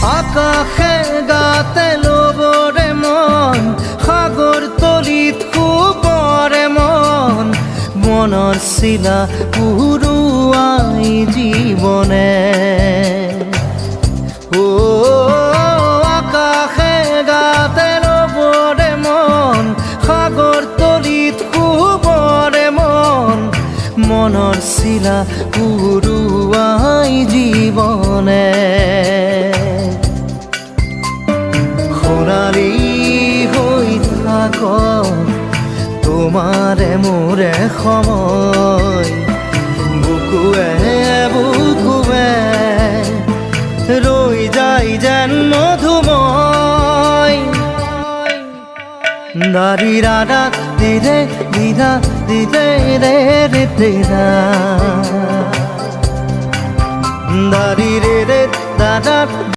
আকাশে গাতে ল'বৰে মন সাগৰ তলিত শুবৰে মন মনৰ চিলা উৰুৱাই জীৱনে আকাশে গাতে ল'বৰে মন সাগৰ তলিত শুবৰে মন মনৰ চিলা উৰুৱাই জীৱনে সোণালী হৈ থাক তোমাৰে মোৰে সময় বুকুৱে বুকুৱে ৰৈ যায় যেন মধুময় দাৰি ৰাধা দিদে দিদা দিদে ৰে ৰে তেৰা দাৰি ৰে ৰে দাদা